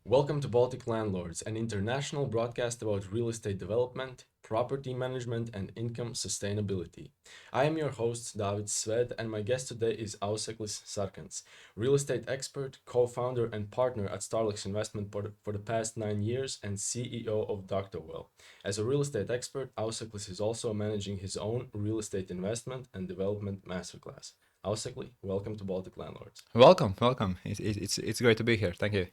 Welcome to Baltic Landlords, an international broadcast about real estate development, property management, and income sustainability. I am your host, David Sved, and my guest today is Auseklis Sarkans, real estate expert, co founder, and partner at Starlex Investment for the past 9 years and CEO of Doctorwell. As a real estate expert, Auseklis is also managing his own real estate investment and development masterclass. Ausekli, welcome to Baltic Landlords. Welcome. It's great to be here. Thank you.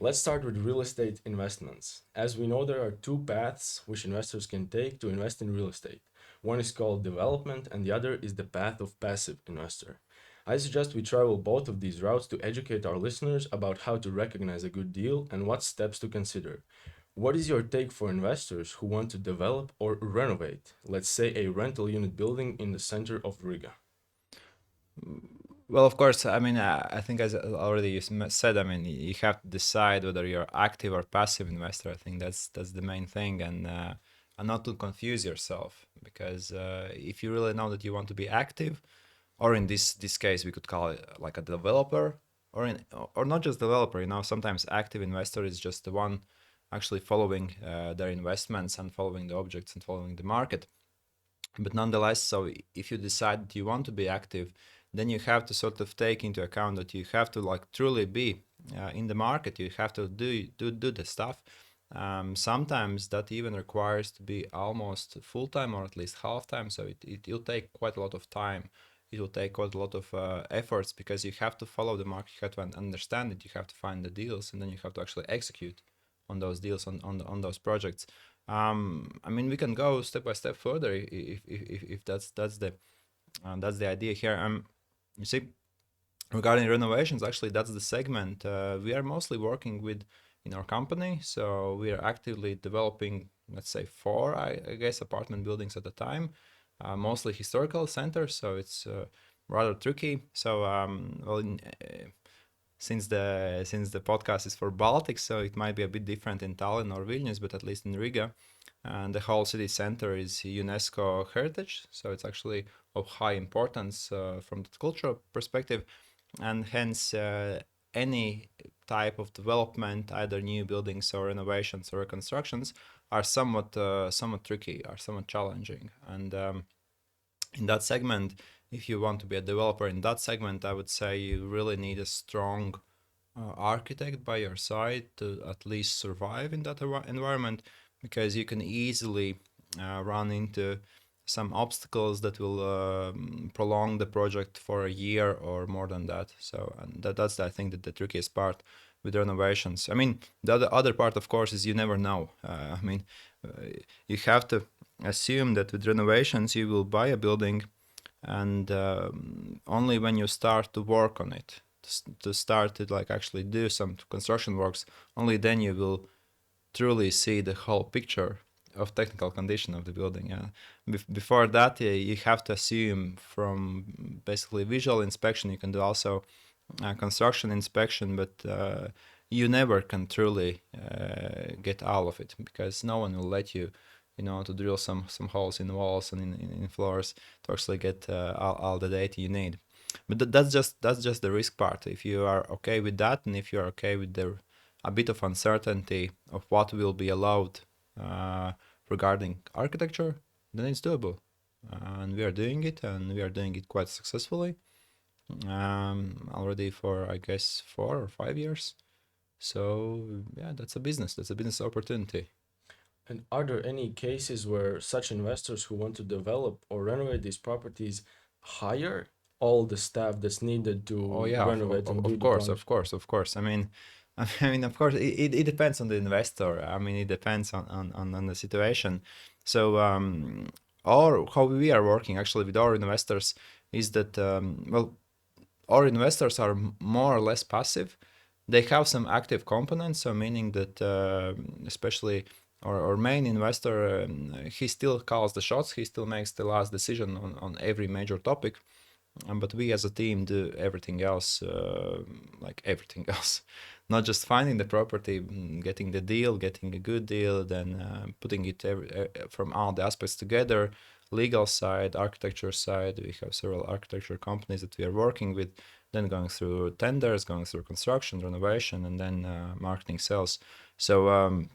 Let's start with real estate investments. As we know, there are two paths which investors can take to invest in real estate. One is called development, and the other is the path of passive investor. I suggest we travel both of these routes to educate our listeners about how to recognize a good deal and what steps to consider. What is your take for investors who want to develop or renovate, let's say a rental unit building in the center of Riga? Well, of course, I think as already said, you have to decide whether you're active or passive investor. I think that's the main thing, and not to confuse yourself, because if you really know that you want to be active, or in this case we could call it like a developer, or not just developer. Sometimes active investor is just the one actually following their investments and following the objects and following the market. But nonetheless, so if you decide that you want to be active, then you have to sort of take into account that you have to like truly be in the market. You have to do the stuff. Sometimes that even requires to be almost full time or at least half time. So it'll take quite a lot of time. It will take quite a lot of efforts, because you have to follow the market, you have to understand it, you have to find the deals, and then you have to actually execute on those deals, on those projects. We can go step by step further if that's the idea here. You see, regarding renovations, actually, that's the segment we are mostly working with in our company. So we are actively developing, let's say, four, I guess, apartment buildings at a time, mostly historical centers. So it's rather tricky. So, since the podcast is for Baltic, so it might be a bit different in Tallinn or Vilnius, but at least in Riga, and the whole city center is UNESCO heritage, so it's actually of high importance from the cultural perspective, and hence any type of development, either new buildings or renovations or reconstructions, are somewhat tricky, are somewhat challenging, and in that segment, if you want to be a developer in that segment, I would say you really need a strong architect by your side to at least survive in that environment, because you can easily run into some obstacles that will prolong the project for a year or more than that. So, and that's I think that the trickiest part with renovations. The other part, of course, is you never know. You have to assume that with renovations you will buy a building, and only when you start to work on it, to start to like actually do some construction works, only then you will truly see the whole picture of technical condition of the building. Yeah. Before that, you have to assume from basically visual inspection. You can do also construction inspection, but you never can truly get all of it, because no one will let you, to drill some holes in the walls and in floors to actually get all the data you need. But that's just the risk part. If you are okay with that, and if you are okay with a bit of uncertainty of what will be allowed regarding architecture, then it's doable. And we are doing it, and we are doing it quite successfully already for, I guess, 4 or 5 years. So yeah, that's a business opportunity. And are there any cases where such investors who want to develop or renovate these properties hire all the staff that's needed Oh to yeah, renovate and do of the course, project? of course, of course. Of course, it depends on the investor. It depends on the situation. So, or how we are working actually with our investors is that, well, our investors are more or less passive. They have some active components, so meaning that especially our main investor, he still calls the shots. He still makes the last decision on every major topic. But we as a team do everything else, like everything else, not just finding the property, getting the deal, getting a good deal, then putting it from all the aspects together, legal side, architecture side. We have several architecture companies that we are working with, then going through tenders, going through construction, renovation, and then marketing, sales. So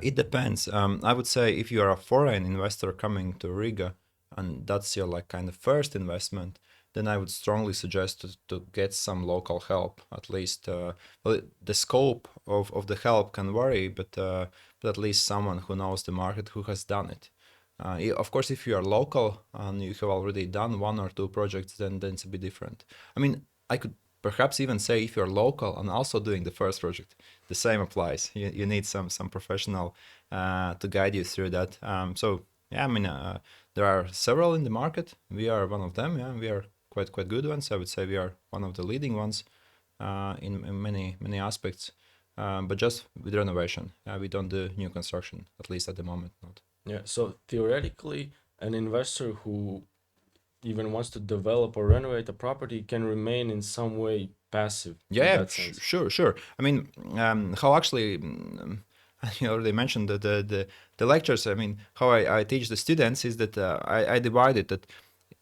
it depends. I would say if you are a foreign investor coming to Riga and that's your like kind of first investment, then I would strongly suggest to get some local help. At least, well, the scope of the help can vary, but at least someone who knows the market, who has done it. Of course, if you are local and you have already done one or two projects, then it's a bit different. I mean, I could perhaps even say if you're local and also doing the first project, the same applies. You need some professional to guide you through that. So yeah, I mean, there are several in the market. We are one of them. Yeah, we are quite good ones. I would say we are one of the leading ones in many aspects. But just with renovation, we don't do new construction, at least at the moment, not. Yeah, so theoretically, an investor who even wants to develop or renovate a property can remain in some way passive in Yeah, that sense. sure. I mean, how actually, you already mentioned that the lectures. I mean, how I teach the students is that I divide it that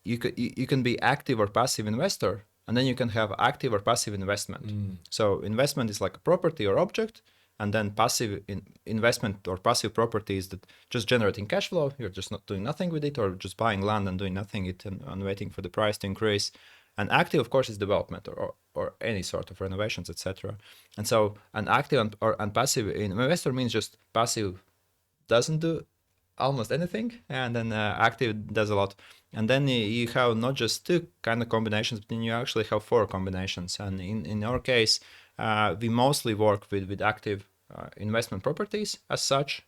you can be active or passive investor, and then you can have active or passive investment. Mm. So investment is like a property or object, and then passive investment or passive property is that just generating cash flow. You're just not doing nothing with it, or just buying land and doing nothing it and waiting for the price to increase. And active, of course, is development or any sort of renovations, etc. And so an active and passive investor means just passive doesn't do almost anything, and then active does a lot. And then you have not just two kind of combinations, but then you actually have four combinations. And in our case, we mostly work with active investment properties as such,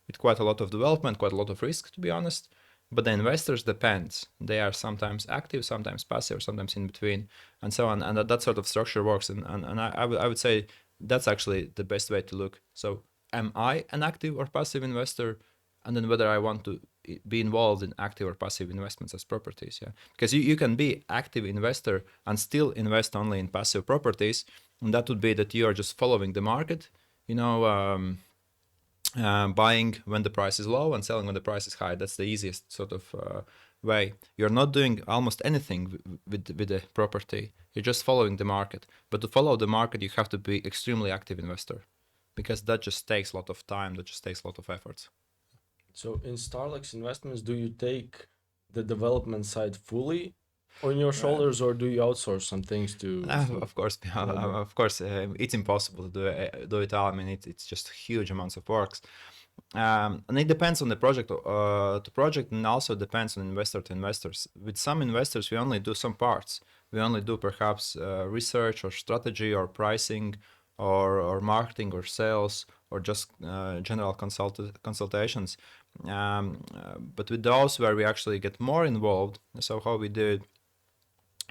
with quite a lot of development, quite a lot of risk, to be honest. But the investors depends. They are sometimes active, sometimes passive, sometimes in between, and so on. And that sort of structure works. And I would say that's actually the best way to look. So am I an active or passive investor? And then whether I want to be involved in active or passive investments as properties. Yeah, because you can be active investor and still invest only in passive properties, and that would be that you are just following the market, you know, buying when the price is low and selling when the price is high. That's the easiest sort of way. You're not doing almost anything with the property. You're just following the market. But to follow the market, you have to be extremely active investor, because that just takes a lot of time. That just takes a lot of efforts. So in Starlex Investments, do you take the development side fully on your Uh, shoulders, or do you outsource some things to of course, another? of course, it's impossible to do it all. I mean, it's just huge amounts of works, and it depends on the project to project, and also depends on investor to investors. With some investors, we only do some parts. We only do perhaps research or strategy or pricing, or marketing or sales, or just general consultations. But with those where we actually get more involved, so how we do it,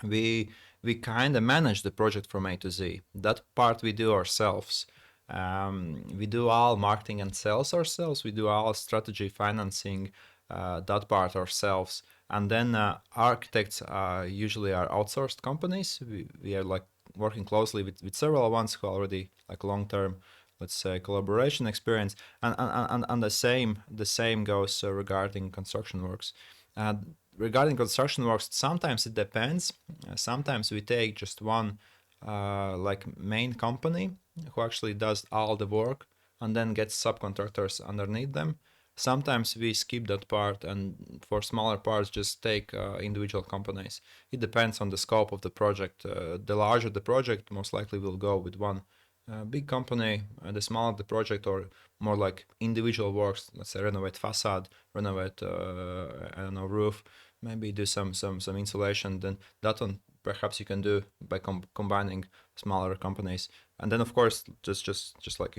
we we kind of manage the project from A to Z. That part we do ourselves. We do all marketing and sales ourselves. We do all strategy, financing, that part ourselves. And then architects usually are outsourced companies. We are like working closely with several ones who already like long term, let's say, collaboration experience. And the same goes regarding construction works. Uh, Regarding construction works, sometimes it depends. Sometimes we take just one like main company who actually does all the work and then gets subcontractors underneath them. Sometimes we skip that part and for smaller parts just take individual companies. It depends on the scope of the project. The larger the project, most likely we'll go with one big company. The smaller the project, or more like individual works, let's say renovate facade, renovate I don't know, roof, maybe do some insulation, then that one perhaps you can do by combining smaller companies. And then of course just like,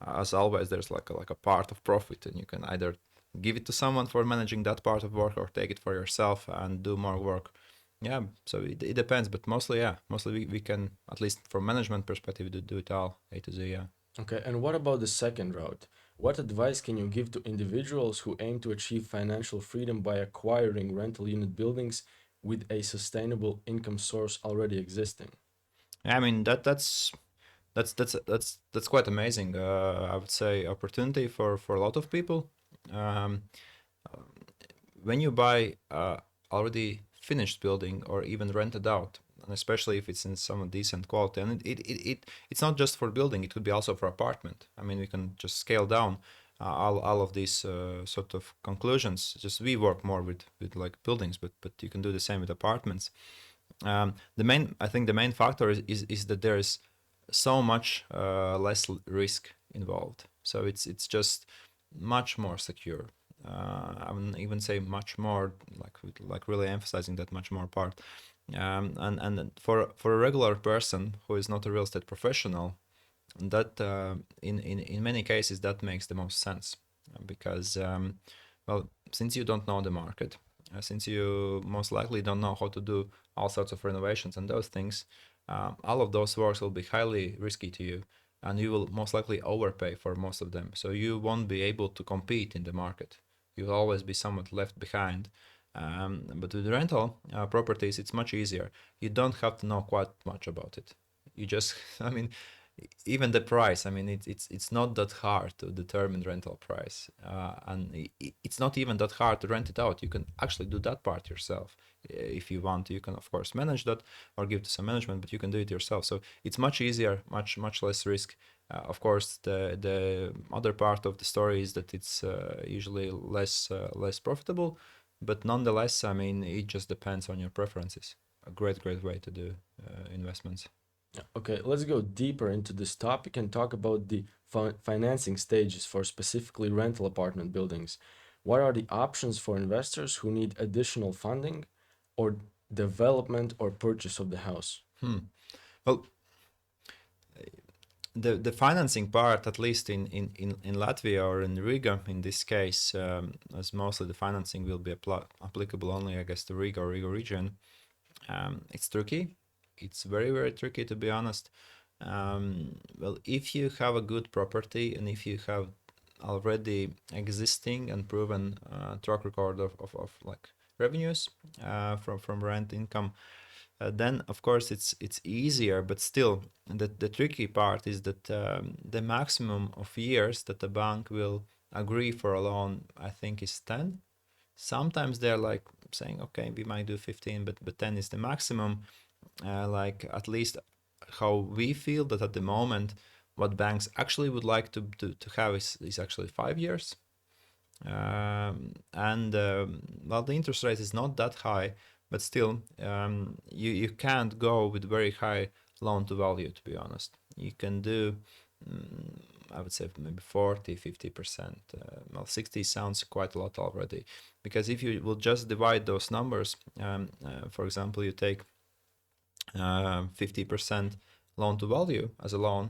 as always, there's like a part of profit, and you can either give it to someone for managing that part of work, or take it for yourself and do more work. Yeah, so it depends, but mostly, yeah, mostly we can, at least from management perspective, do it all A to Z. Yeah. Okay, and what about the second route? What advice can you give to individuals who aim to achieve financial freedom by acquiring rental unit buildings with a sustainable income source already existing? Yeah, I mean that's quite amazing. I would say opportunity for a lot of people. Um, when you buy already finished building or even rented out, and especially if it's in some decent quality. And it's not just for building; it could be also for apartment. I mean, we can just scale down all of these sort of conclusions. Just we work more with like buildings, but you can do the same with apartments. I think the main factor is that there is so much less risk involved. So it's just much more secure. I would even say much more, like really emphasizing that much more part. And for a regular person who is not a real estate professional, that in many cases that makes the most sense because well, since you don't know the market, since you most likely don't know how to do all sorts of renovations and those things, all of those works will be highly risky to you, and you will most likely overpay for most of them. So you won't be able to compete in the market. You'll always be somewhat left behind. But with rental properties, it's much easier. You don't have to know quite much about it. You just, I mean, even the price. I mean, it's not that hard to determine rental price, and it's not even that hard to rent it out. You can actually do that part yourself if you want. You can of course manage that or give to some management, but you can do it yourself. So it's much easier, much less risk. Of course, the other part of the story is that it's usually less profitable, but nonetheless, I mean, it just depends on your preferences. A great way to do investments. Yeah, okay, let's go deeper into this topic and talk about the financing stages for specifically rental apartment buildings. What are the options for investors who need additional funding or development or purchase of the house? Well, the financing part, at least in Latvia or in Riga, in this case, as mostly the financing will be applicable only, I guess, to Riga region. It's tricky. It's very tricky, to be honest. Well, if you have a good property and if you have already existing and proven track record of like revenues from rent income, then of course it's easier. But still, the tricky part is that the maximum of years that the bank will agree for a loan, I think, is 10. Sometimes they're like saying, okay, we might do 15, but 10 is the maximum. Like at least how we feel that at the moment, what banks actually would like to have is actually 5 years. And well, the interest rate is not that high, but still, you can't go with very high loan to value, to be honest. You can do, I would say maybe 40-50%. Well, 60 sounds quite a lot already, because if you will just divide those numbers, for example, you take 50% loan to value as a loan,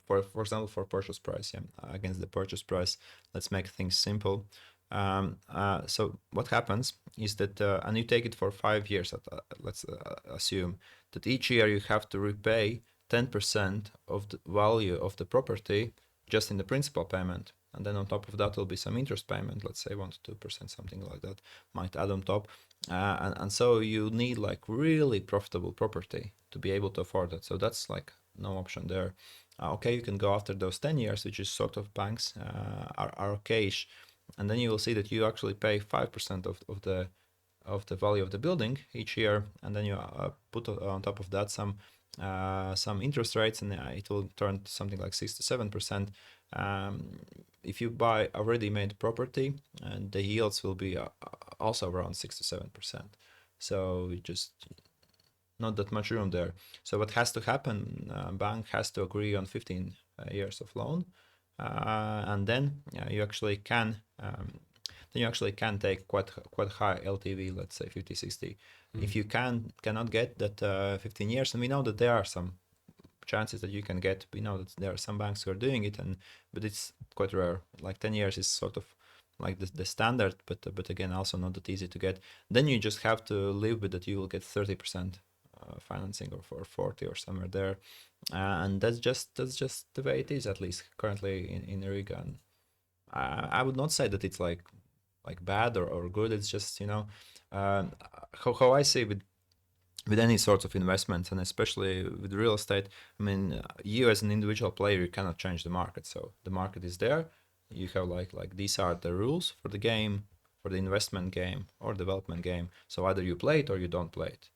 for example, for purchase price, yeah, against the purchase price. Let's make things simple. So what happens is that, and you take it for 5 years. Let's assume that each year you have to repay 10% of the value of the property just in the principal payment. And then on top of that will be some interest payment, let's say 1 to 2%, something like that, might add on top. And so you need like really profitable property to be able to afford it. So that's like no option there. Okay, you can go after those 10 years, which is sort of banks are okayish. And then you will see that you actually pay 5% of the value of the building each year, and then you put on top of that some interest rates, and it will turn to something like 6 to 7%. If you buy a ready-made property, and the yields will be also around 6 to 7%. So just not that much room there. So what has to happen? Bank has to agree on 15 years of loan, and then you actually can. Then you actually can take quite high LTV, let's say 50-60. If you cannot get that 15 years, and we know that there are some chances that you can get. We know that there are some banks who are doing it, but it's quite rare. Like 10 years is sort of like the standard, but again, also not that easy to get. Then you just have to live with that. You will get 30% financing or for 40 or somewhere there, and that's just the way it is, at least currently in Riga. And I would not say that it's like bad or good. It's just, how I see with any sorts of investments, and especially with real estate. I mean, you as an individual player, you cannot change the market. So the market is there. You have like these are the rules for the game, for the investment game or development game. So either you play it or you don't play it.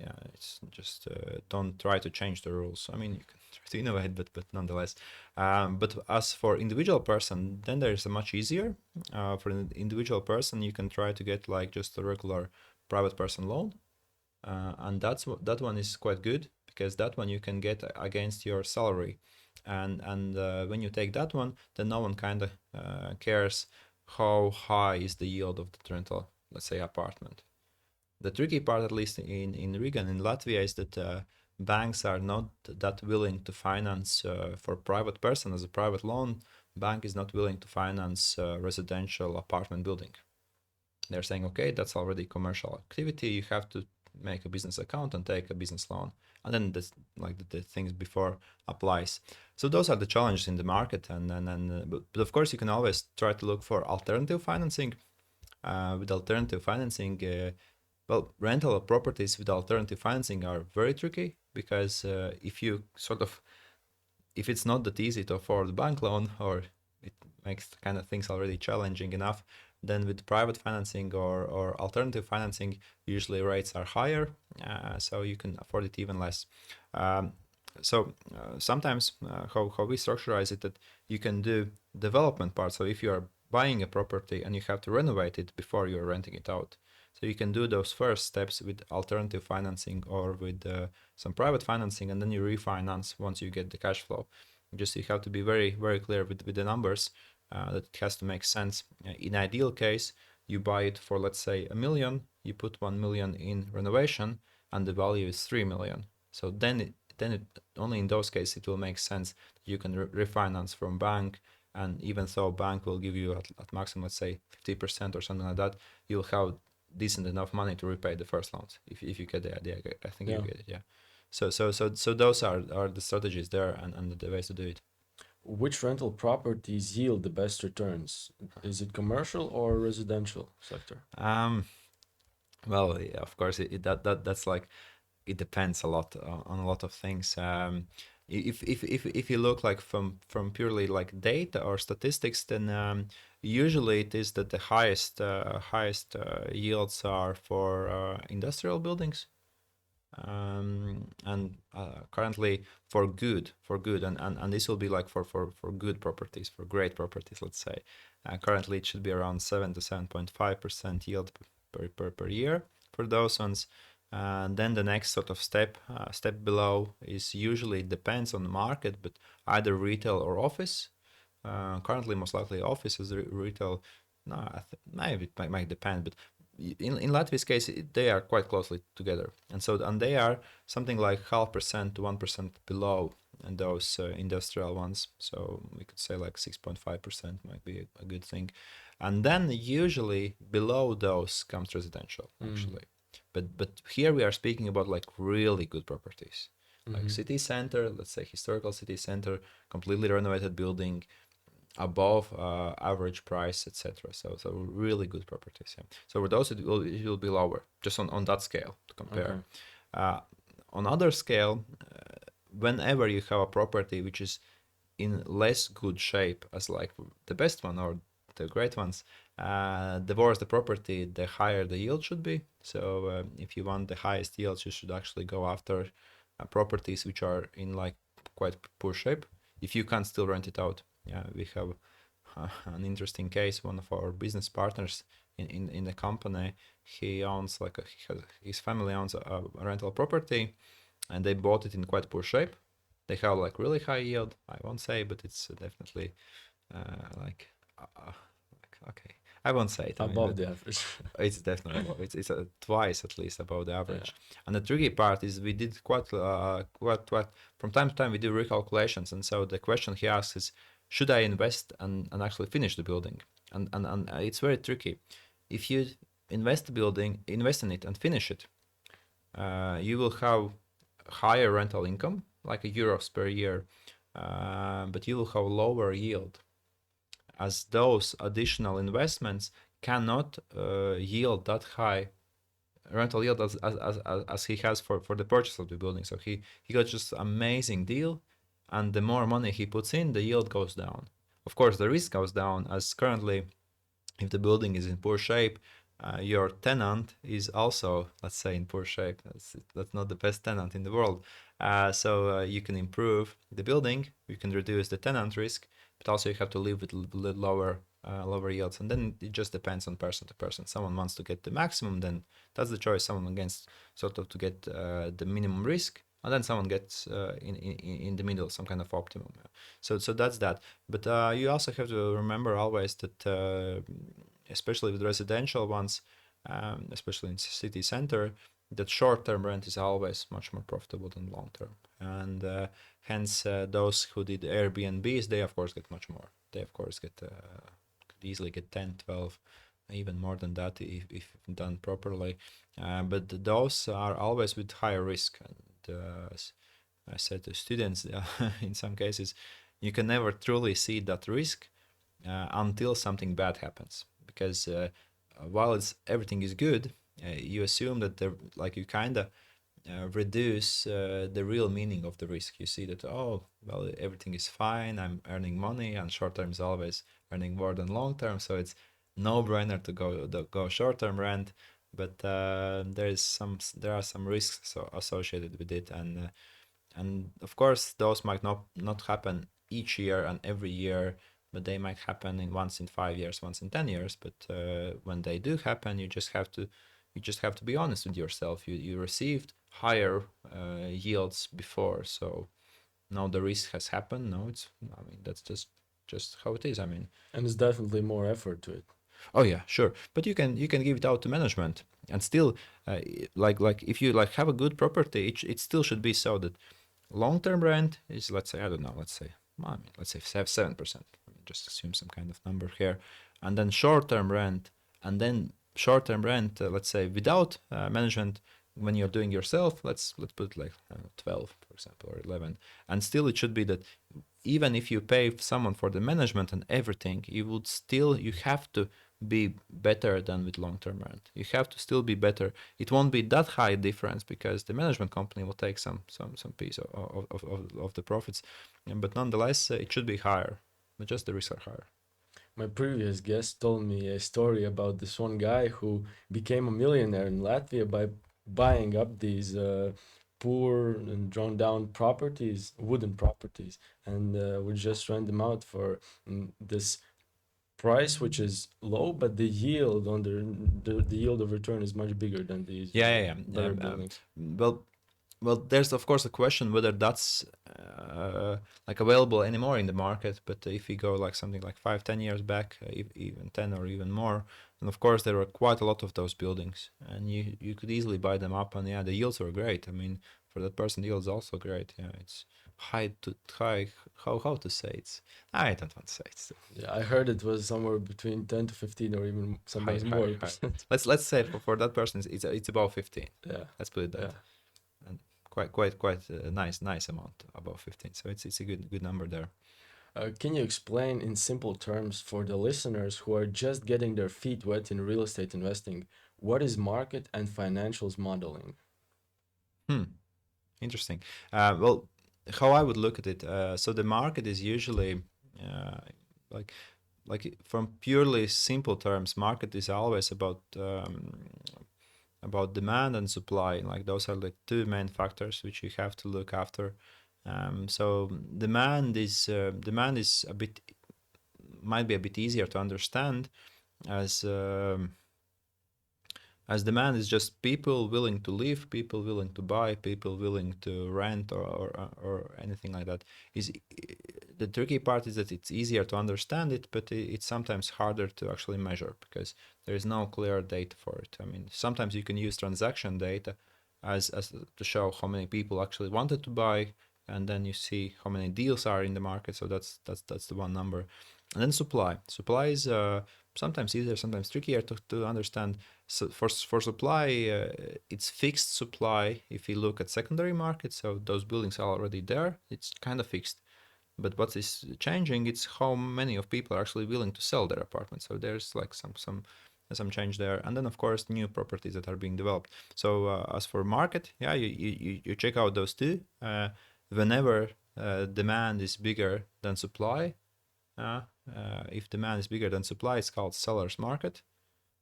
Yeah, it's just don't try to change the rules. I mean, you can try to innovate, but nonetheless. But as for individual person, then there's a much easier. For an individual person, you can try to get like just a regular private person loan, and that one is quite good because that one you can get against your salary, and when you take that one, then no one kind of cares how high is the yield of the rental, let's say, apartment. The tricky part, at least in Riga and in Latvia, is that banks are not that willing to finance for private person as a private loan. Bank is not willing to finance residential apartment building. They're saying, okay, that's already commercial activity. You have to make a business account and take a business loan, and then this, like the things before applies. So those are the challenges in the market, but of course you can always try to look for alternative financing. With alternative financing, well, rental properties with alternative financing are very tricky because if you sort of, if it's not that easy to afford a bank loan, or it makes kind of things already challenging enough, then with private financing or alternative financing, usually rates are higher, so you can afford it even less. Um, Sometimes how we structurize it, that you can do development part. So if you are buying a property and you have to renovate it before you're renting it out, so you can do those first steps with alternative financing or with some private financing, and then you refinance once you get the cash flow. Just you have to be very clear with the numbers. That it has to make sense. In ideal case, you buy it for, let's say, 1 million. You put 1 million in renovation, and the value is 3 million. So then only in those cases it will make sense that you can refinance from bank. And even though bank will give you at maximum, let's say 50% or something like that, you'll have decent enough money to repay the first loans. If you get the idea, I think you Yeah. get it. Yeah. So those are the strategies there, and the ways to do it. Which rental properties yield the best returns? Is it commercial or residential sector? Um, well, yeah, of course, that's like, it depends a lot on a lot of things. If you look like from purely like data or statistics, then usually it is that the highest yields are for industrial buildings, and currently for good, and this will be like for good properties, for great properties, let's say. Currently it should be around 7 to 7.5% yield per year for those ones. And then the next sort of step below is, usually depends on the market, but either retail or office. Currently most likely office is retail. No, maybe it might depend, but in Latvia's case, they are quite closely together, and they are something like 0.5% to 1% below, and those industrial ones. So we could say like 6.5% might be a good thing, and then usually below those comes residential, Mm. actually. But here we are speaking about like really good properties, like Mm-hmm. city center, let's say historical city center, completely renovated building, above average price, etc. So really good properties. Yeah. So for those it will be lower, just on that scale to compare. Okay. Uh, on other scale, whenever you have a property which is in less good shape as like the best one or the great ones, the worse the property, the higher the yield should be. So if you want the highest yields, you should actually go after properties which are in like quite poor shape. If you can still rent it out, yeah, we have an interesting case. One of our business partners in the company, he owns like his family owns a rental property, and they bought it in quite poor shape. They have like really high yield, I won't say, but it's definitely like okay, I won't say it. I mean, Above but the average. it's definitely above. It's twice at least above the Yeah. average. And the tricky part is we did quite from time to time we do recalculations, and so the question he asks is, should I invest and actually finish the building? And it's very tricky. If you invest in it and finish it, you will have higher rental income, like a euros per year, but you will have lower yield, as those additional investments cannot yield that high rental yield as he has for the purchase of the building. So he got just amazing deal, and the more money he puts in, the yield goes down. Of course, the risk goes down, as currently, if the building is in poor shape, your tenant is also, let's say, in poor shape. That's not the best tenant in the world. So you can improve the building, you can reduce the tenant risk, but also you have to live with lower yields. And then it just depends on person to person. Someone wants to get the maximum, then that's the choice. Someone against sort of to get the minimum risk, and then someone gets in the middle, some kind of optimum. So that's that. But you also have to remember always that especially with residential ones, especially in city center, that short-term rent is always much more profitable than long-term, and hence those who did Airbnbs, they of course get much more. They of course get could easily get 10, 12, even more than that if done properly. But those are always with higher risk, and as I said to students, in some cases, you can never truly see that risk until something bad happens. Because while everything is good, you assume that like you kind of reduce the real meaning of the risk. You see that, oh well, everything is fine. I'm earning money, and short term is always earning more than long term. So it's no brainer to go short term rent. But there are some risks associated with it, and of course those might not happen each year and every year, but they might happen in once in 5 years, once in 10 years. But when they do happen, you just have to be honest with yourself. You received higher yields before, so now the risk has happened. No, it's, I mean, that's just how it is. I mean, And it's definitely more effort to it. oh yeah, sure, but you can give it out to management, and still, like if you like have a good property, it still should be so that long-term rent is, let's say, I don't know, let's say 7%. Just assume some kind of number here, and then short-term rent, and then short-term rent, let's say without management, when you're doing yourself, let's put like 12, for example, or 11, and still it should be that even if you pay someone for the management and everything, you have to be better than with long-term rent. You have to still be better. It won't be that high difference because the management company will take some piece of the profits, but nonetheless it should be higher. But just the risks are higher. My previous guest told me a story about this one guy who became a millionaire in Latvia by buying up these poor and drawn down properties, wooden properties, and would just rent them out for this price, which is low, but the yield on the yield of return is much bigger than these Yeah. better buildings. Well, there's of course a question whether that's like available anymore in the market. But if we go like something like 5, 10 years back, even 10 or even more, and of course there were quite a lot of those buildings, and you could easily buy them up, and yeah, the yields were great. I mean, for that person, the yields also great. Yeah, it's high. How to say it's? I don't want to say it's Yeah, I heard it was somewhere between 10 to 15 or even high, sometimes high, more high. percent. Let's say for that person, it's about 15. Yeah, Let's put it yeah. that. And quite a nice amount, above 15. So it's a good number there. Can you explain in simple terms for the listeners who are just getting their feet wet in real estate investing, what is market and financials modeling? Hmm, interesting. Well, how I would look at it. So the market is usually uh, like from purely simple terms, market is always about demand and supply. Like those are the two main factors which you have to look after. So demand is a bit, might be a bit easier to understand, as demand is just people willing to live, people willing to buy, people willing to rent, or anything like that. Is the tricky part is that it's easier to understand it, but it's sometimes harder to actually measure because there is no clear data for it. I mean, sometimes you can use transaction data as to show how many people actually wanted to buy, and then you see how many deals are in the market. So that's the one number. And then supply. Supply is sometimes easier, sometimes trickier to understand. So for supply, it's fixed supply. If you look at secondary markets, so those buildings are already there, it's kind of fixed. But what is changing, it's how many of people are actually willing to sell their apartments. So there's like some change there. And then of course new properties that are being developed. So as for market, yeah, you check out those two. Whenever demand is bigger than supply, if demand is bigger than supply, it's called seller's market.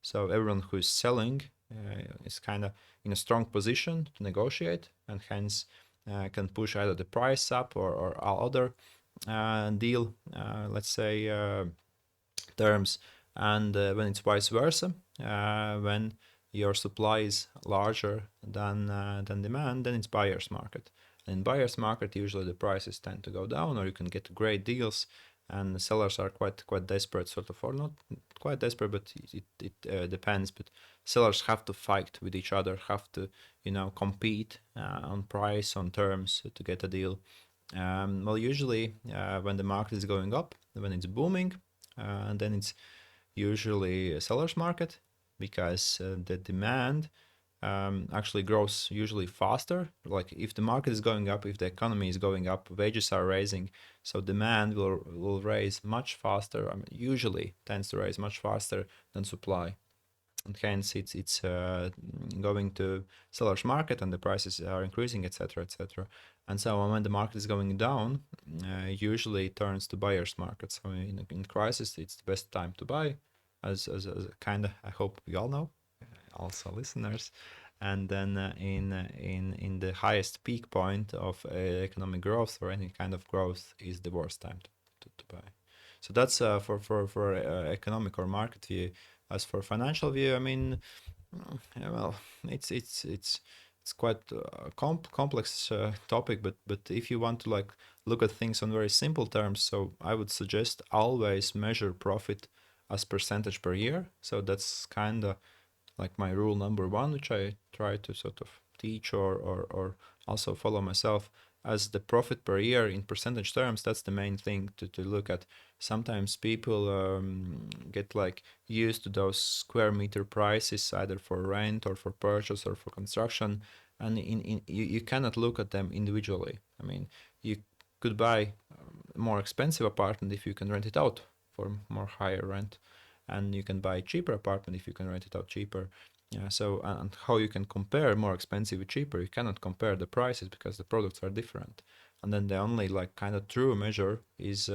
So everyone who is selling is kind of in a strong position to negotiate, and hence can push either the price up or other deal, let's say, terms. And when it's vice versa, when your supply is larger than demand, then it's buyer's market. And in buyer's market, usually the prices tend to go down, or you can get great deals, and the sellers are quite desperate, sort of, or not quite desperate, but it depends. But sellers have to fight with each other, have to compete on price, on terms to get a deal. Well, usually when the market is going up, when it's booming, and then it's usually a seller's market because the demand actually grows usually faster. Like if the market is going up, if the economy is going up, wages are raising, so demand will raise much faster. I mean, usually tends to raise much faster than supply, and hence it's going to seller's market, and the prices are increasing, etc., etc. And so when the market is going down, usually it turns to buyer's market. So in crisis, it's the best time to buy, as kind of, I hope we all know, also listeners. And then in the highest peak point of economic growth, or any kind of growth, is the worst time to buy. So that's for economic or market view. As for financial view, I mean, yeah, well, it's quite a complex topic, but if you want to like look at things on very simple terms, so I would suggest always measure profit as percentage per year. So that's kind of like my rule number one, which I try to sort of teach or also follow myself, as the profit per year in percentage terms. That's the main thing to look at. Sometimes people get like used to those square meter prices, either for rent or for purchase or for construction, and you cannot look at them individually. I mean, you could buy a more expensive apartment if you can rent it out for more higher rent, and you can buy a cheaper apartment if you can rent it out cheaper. Yeah, so and how you can compare more expensive with cheaper? You cannot compare the prices because the products are different. And then the only like kind of true measure is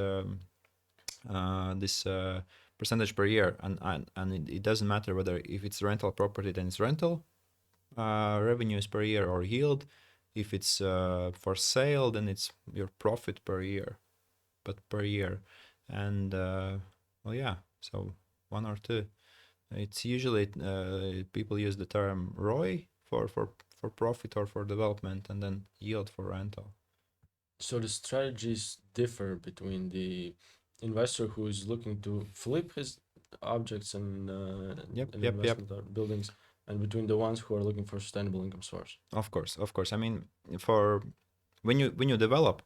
this percentage per year, and it doesn't matter whether if it's rental property, then it's rental revenues per year, or yield. If it's for sale, then it's your profit per year, but per year. And well, yeah, so one or two. It's usually people use the term ROI for profit or for development, and then yield for rental. So the strategies differ between the investor who is looking to flip his objects Yep, and yep, yep. investment buildings, and between the ones who are looking for sustainable income source. Of course, of course. I mean, for when you develop,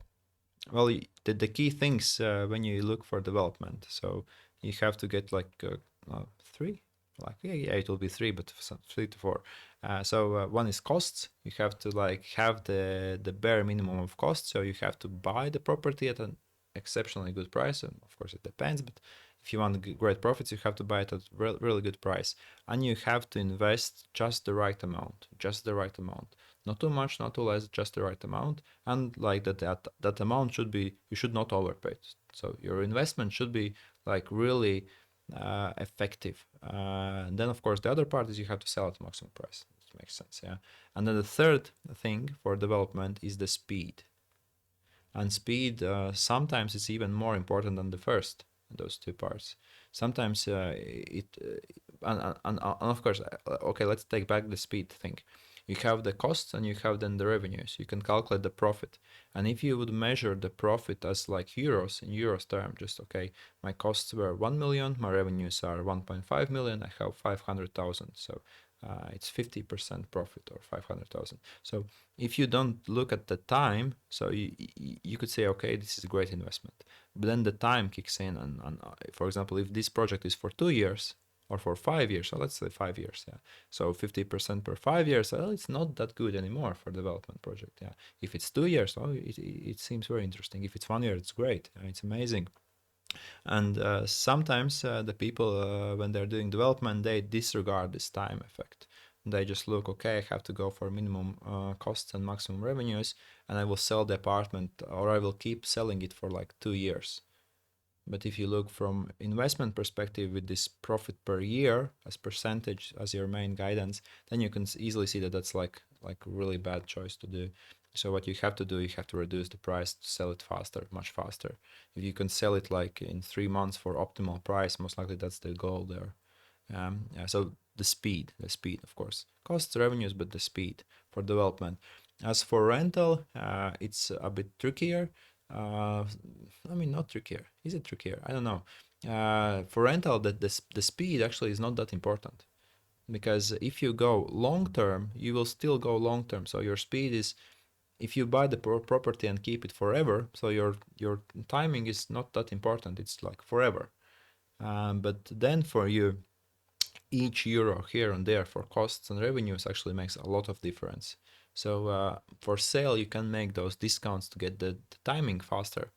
well, the key things when you look for development, so you have to get like three, like yeah, it will be three, but some 3 to 4. So one is costs. You have to like have the bare minimum of costs. So you have to buy the property at an exceptionally good price, and of course it depends. But if you want great profits, you have to buy it at really good price, and you have to invest just the right amount, just the right amount, not too much, not too less, just the right amount. And like that amount should be, you should not overpay it. So your investment should be like really effective. And then of course the other part is you have to sell at maximum price. It makes sense, yeah. And then the third thing for development is the speed. And speed sometimes is even more important than the first, those two parts. Sometimes and of course, okay, let's take back the speed thing. You have the costs and you have then the revenues. You can calculate the profit. And if you would measure the profit as like euros, in euros term, just okay, my costs were 1 million, my revenues are 1.5 million, I have 500,000. So it's 50% profit, or 500,000. So if you don't look at the time, so you could say, okay, this is a great investment. But then the time kicks in, and for example, if this project is for 2 years, or for 5 years, so let's say 5 years, yeah. So 50% per 5 years, well, it's not that good anymore for development project, yeah. If it's 2 years, oh, it seems very interesting. If it's 1 year, it's great, it's amazing. And sometimes the people, when they're doing development, they disregard this time effect. They just look, okay, I have to go for minimum costs and maximum revenues, and I will sell the apartment, or I will keep selling it for like 2 years. But if you look from investment perspective with this profit per year as percentage as your main guidance, then you can easily see that that's like a really bad choice to do. So what you have to do, you have to reduce the price to sell it faster, much faster. If you can sell it like in 3 months for optimal price, most likely that's the goal there. Yeah, so the speed, of course, costs, revenues, but the speed for development. As for rental, it's a bit trickier. Uh, I mean, not trickier. Is it trickier? I don't know. For rental, the speed actually is not that important because if you go long term, you will still go long term. So your speed is if you buy the property and keep it forever. So your timing is not that important. It's like forever. But then for you, each euro here and there for costs and revenues actually makes a lot of difference. So for sale, you can make those discounts to get the timing faster.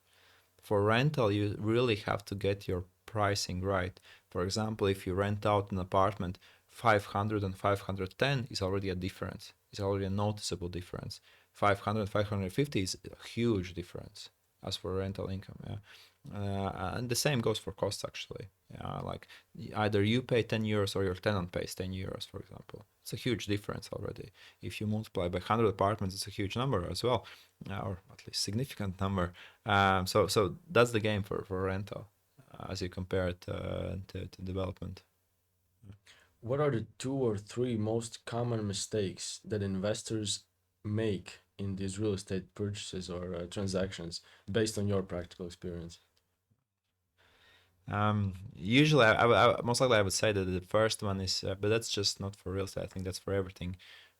For rental, you really have to get your pricing right. For example, if you rent out an apartment, 500 and 510 is already a difference. It's already a noticeable difference. 500 550 is a huge difference as for rental income. Yeah. And the same goes for costs actually. Like either you pay 10 euros or your tenant pays 10 euros, for example. It's a huge difference already. If you multiply by 100 apartments, it's a huge number as well, or at least significant number. So that's the game for rental as you compare it to development. What are the two or three most common mistakes that investors make in these real estate purchases or transactions based on your practical experience? Usually, most likely I would say that the first one is, but that's just not for real estate. I think that's for everything.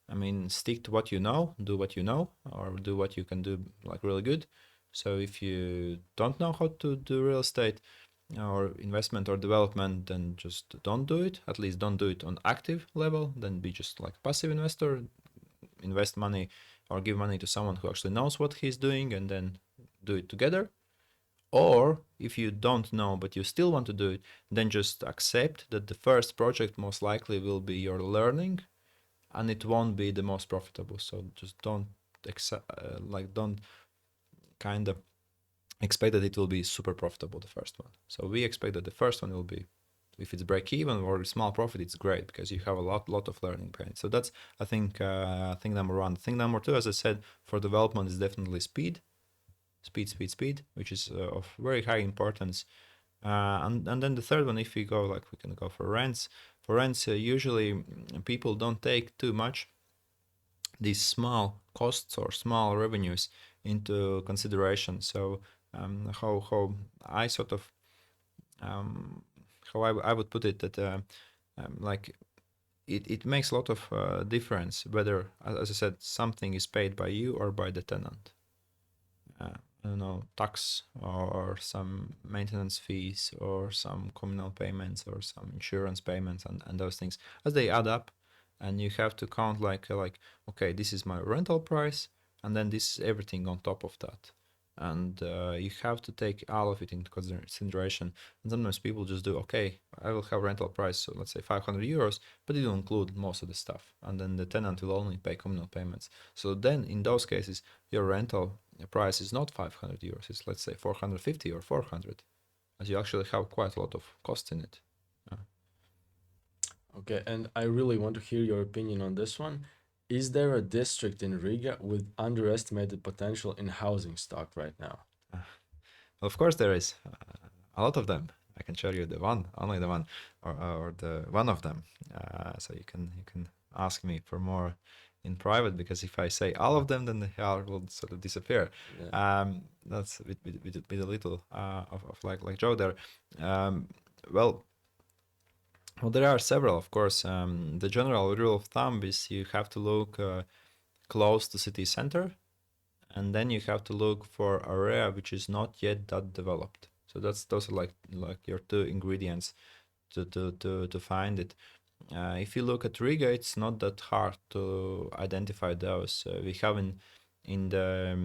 I mean, stick to what you know, do what you know, or do what you can do like really good. So if you don't know how to do real estate or investment or development, then just don't do it. At least don't do it on active level. Then be just like passive investor, invest money or give money to someone who actually knows what he's doing, and then do it together. Or if you don't know but you still want to do it, then just accept that the first project most likely will be your learning and it won't be the most profitable. So just don't don't kind of expect that it will be super profitable the first one. So we expect that the first one will be, if it's break even or small profit, it's great because you have a lot of learning pain. So that's I think number one. Thing number two, as I said, for development is definitely speed, which is of very high importance. And then the third one, if we go like we can go for rents. For rents, usually people don't take too much these small costs or small revenues into consideration. So how I sort of how I would put it that like it makes a lot of difference whether, as I said, something is paid by you or by the tenant. I don't know, tax or some maintenance fees or some communal payments or some insurance payments and those things as they add up, and you have to count like okay, this is my rental price and then this is everything on top of that, and you have to take all of it into consideration. And sometimes people just do, okay, I will have rental price, so let's say 500 euros, but it will include most of the stuff, and then the tenant will only pay communal payments. So then in those cases your rental price is not 500 euros, it's let's say 450 or 400, as you actually have quite a lot of costs in it. Okay, and I really want to hear your opinion on this one. Is there a district in Riga with underestimated potential in housing stock right now? Uh, of course, there is a lot of them. I can show you the one, only the one, or the one of them. So you can ask me for more in private, because if I say all of them, then the hair will sort of disappear. Yeah. That's with a little of like joke there. Um, well, well, there are several, of course. The general rule of thumb is you have to look close to city center, and then you have to look for area which is not yet that developed. So those are like your two ingredients to find it. If you look at Riga, it's not that hard to identify those. We have in the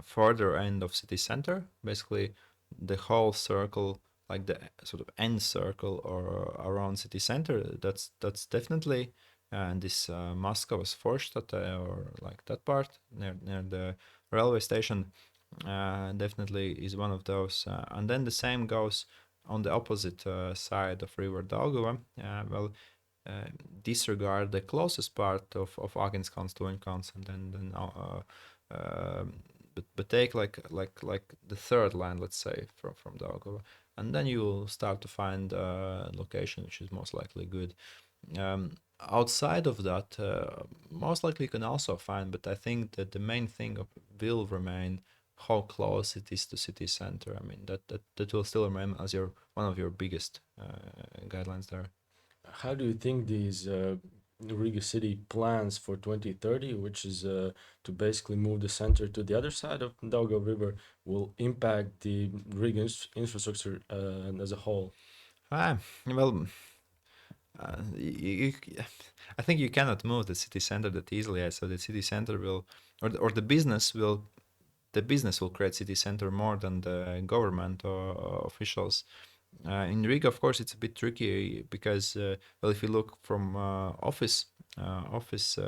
further end of city center, basically the whole circle, like the sort of end circle or around city center. That's definitely this Moscow's Vorstadt or like that part near the railway station. definitely is one of those. And then the same goes on the opposite side of River Daugava. Uh, Disregard the closest part of Agenskans to Uncans, and but take like the third line, let's say, from Daugava, and then you will start to find a location which is most likely good. Outside of that, most likely you can also find, but I think that the main thing will remain how close it is to city center. I mean that will still remain as your one of your biggest guidelines there. How do you think these Riga city plans for 2030, which is to basically move the center to the other side of Daugava River, will impact the Riga infrastructure as a whole? Well, I think you cannot move the city center that easily. So the city center will, or the business will create city center more than the government or officials. In Riga, of course, it's a bit tricky because, well, if you look from office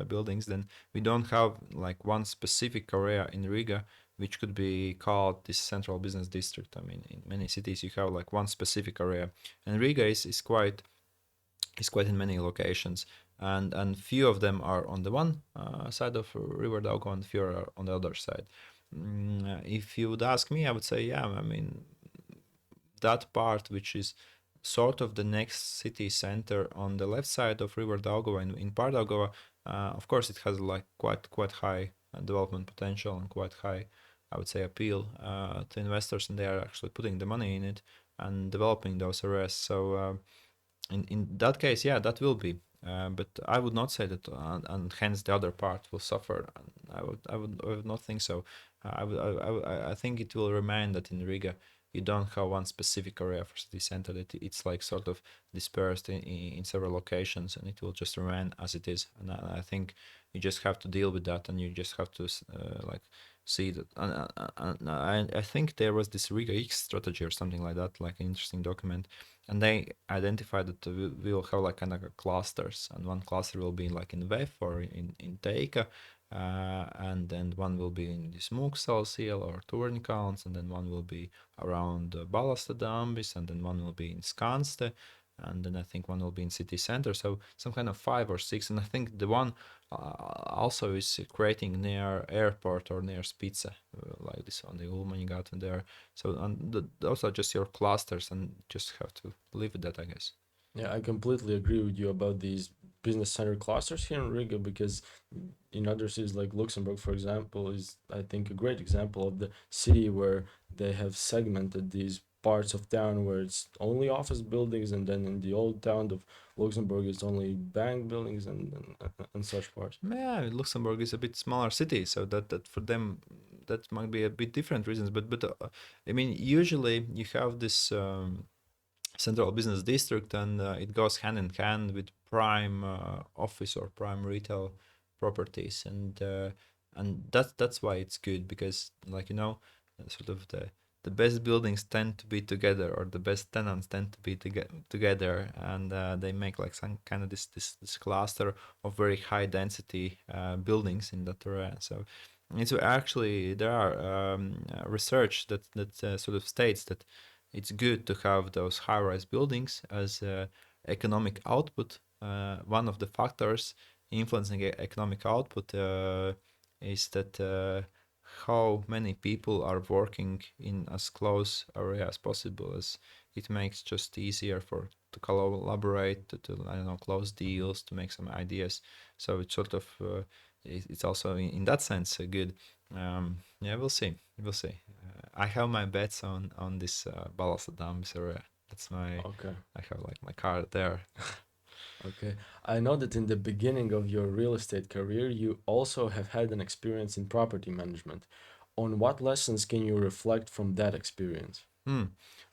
buildings, then we don't have like one specific area in Riga which could be called this central business district. I mean, in many cities you have like one specific area, and Riga is quite in many locations, and few of them are on the one side of River Daugava, and few are on the other side. If you would ask me, I would say, yeah. I mean, that part which is sort of the next city center on the left side of River Daugava in Pardaugava, of course, it has like quite high development potential and quite high, I would say, appeal to investors, and they are actually putting the money in it and developing those areas. So in that case, yeah, that will be. But I would not say that, and hence the other part will suffer. I would not think so. I think it will remain that in Riga you don't have one specific area for city center. That it's like sort of dispersed in several locations, and it will just remain as it is. And I think you just have to deal with that, and you just have to like see that. And I think there was this Riga X strategy or something like that, like an interesting document, and they identified that we will have like kind of clusters, and one cluster will be like in VEF or in Teika, and then one will be in this Mūksels or Turņkalns, and then one will be around Balastadambis, and then one will be in Skanste, and then I think one will be in city center. So some kind of five or six, and I think the one also is creating near airport or near Spice, like this on the Ulmani Garden there. So those are just your clusters, and just have to live with that, I guess. Yeah, I completely agree with you about these business center clusters here in Riga because in other cities like Luxembourg, for example, is I think a great example of the city where they have segmented these parts of town where it's only office buildings, and then in the old town of Luxembourg it's only bank buildings and such parts. Yeah, Luxembourg is a bit smaller city, so that for them that might be a bit different reasons. But I mean, usually you have this central business district, and it goes hand in hand with prime office or prime retail properties, and that's why it's good, because like sort of the best buildings tend to be together, or the best tenants tend to be together, and they make like some kind of this cluster of very high density buildings in that area. So it's actually there are research that sort of states that it's good to have those high-rise buildings as economic output. One of the factors influencing economic output is that how many people are working in as close area as possible, as it makes just easier for to collaborate, to I don't know, close deals, to make some ideas. So it's sort of it's also in that sense good. Yeah, we'll see. We'll see. I have my bets on this Balazs area. That's my Okay. I have like my card there. Okay. I know that in the beginning of your real estate career, you also have had an experience in property management. On what lessons can you reflect from that experience? Hmm.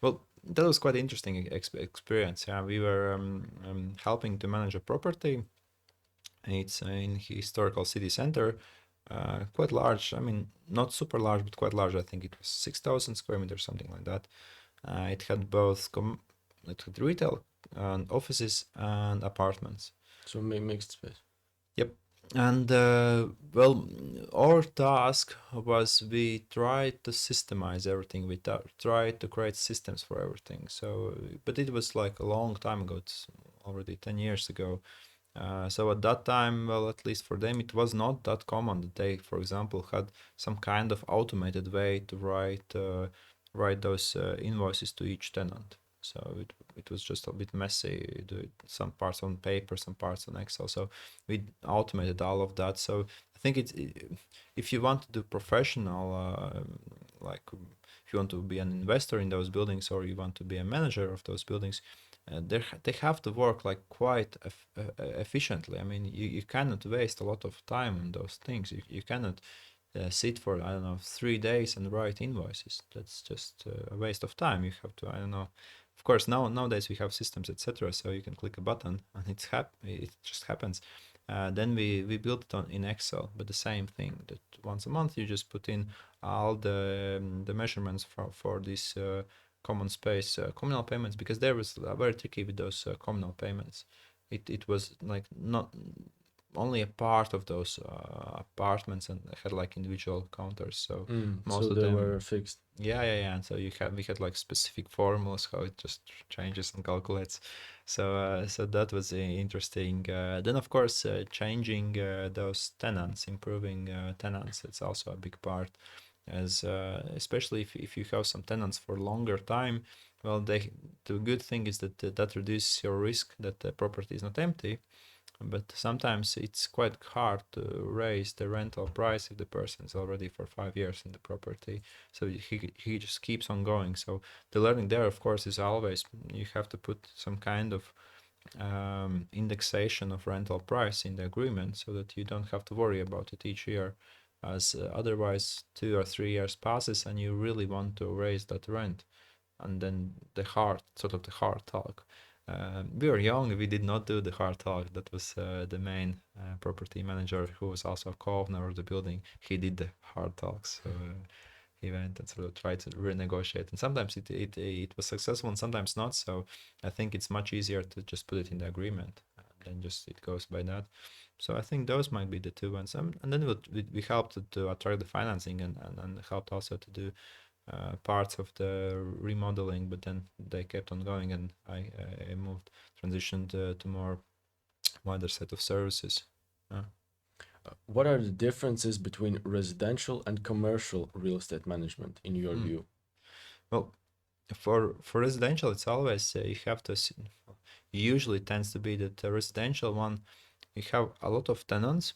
Well, that was quite interesting experience. Yeah, we were helping to manage a property. It's in historical city center, quite large. I mean, not super large, but quite large. I think it was 6,000 square meters, something like that. It had it had retail and offices and apartments. So mixed space. Yep. And well, our task was we tried to systemize everything. We tried to create systems for everything. So, but it was like a long time ago. It's already 10 years ago. So at that time, well, at least for them, it was not that common that they, for example, had some kind of automated way to write those invoices to each tenant. So it was just a bit messy. Do it, some parts on paper, some parts on Excel. So we automated all of that. So I think if you want to do professional, like if you want to be an investor in those buildings or you want to be a manager of those buildings, they have to work like quite efficiently. I mean, you cannot waste a lot of time on those things. You cannot sit for, I don't know, 3 days and write invoices. That's just a waste of time. You have to, I don't know. Of course, nowadays we have systems, etc. So you can click a button and it just happens. Then we built it in Excel, but the same thing. That once a month you just put in all the measurements for this common space communal payments, because there was very tricky with those communal payments. It was like not only a part of those apartments and had like individual counters. So So most of they them, were fixed. yeah. And so we had like specific formulas how it just changes and calculates. So that was interesting. Then of course changing those tenants, improving tenants. It's also a big part, as especially if you have some tenants for longer time. Well, the good thing is that that reduces your risk that the property is not empty, but sometimes it's quite hard to raise the rental price if the person is already for 5 years in the property. So he just keeps on going. So the learning there, of course, is always you have to put some kind of indexation of rental price in the agreement so that you don't have to worry about it each year, as otherwise 2 or 3 years passes and you really want to raise that rent, and then the hard talk. We were young, we did not do the hard talk. That was the main property manager, who was also a co-owner of the building. He did the hard talks. So he went and sort of tried to renegotiate. And sometimes it was successful and sometimes not. So I think it's much easier to just put it in the agreement and then just it goes by that. So I think those might be the two ones. And then we helped to attract the financing and helped also to do parts of the remodeling, but then they kept on going, and I moved, transitioned to more wider set of services. What are the differences between residential and commercial real estate management in your Mm. view? Well, for residential, it's always you have to. Usually, it tends to be that the residential one, you have a lot of tenants,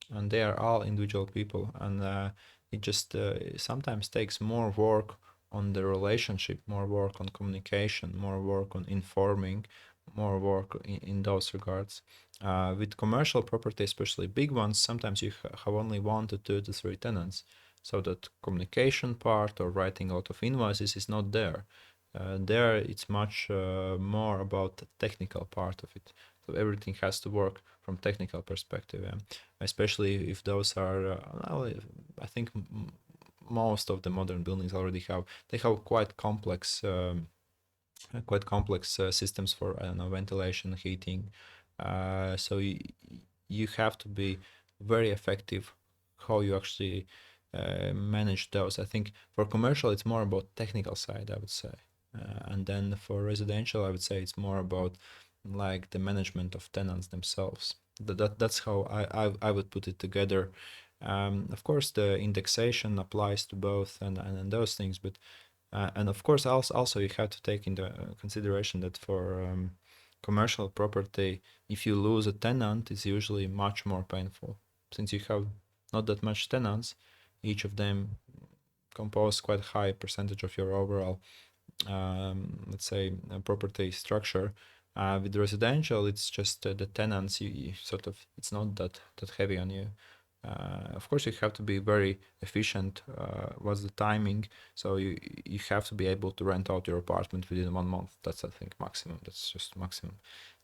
and they are all individual people, and it just sometimes takes more work on the relationship, more work on communication, more work on informing, more work in those regards. With commercial property, especially big ones, sometimes you have only 1 to 2 to 3 tenants, so that communication part or writing a lot of invoices is not there. There it's much more about the technical part of it, so everything has to work from technical perspective, yeah. Especially if those are well, I think most of the modern buildings already have quite complex systems for, I don't know, ventilation, heating. So you have to be very effective how you actually manage those. I think for commercial it's more about technical side, I would say, and then for residential I would say it's more about like the management of tenants themselves. That's how I would put it together. Of course, the indexation applies to both and those things, but and of course, also you have to take into consideration that for commercial property, if you lose a tenant, it's usually much more painful, since you have not that much tenants. Each of them compose quite a high percentage of your overall, let's say, property structure. With residential, it's just the tenants. You sort of it's not that heavy on you. Of course, you have to be very efficient. What's the timing? So you have to be able to rent out your apartment within 1 month. That's, I think, maximum. That's just maximum.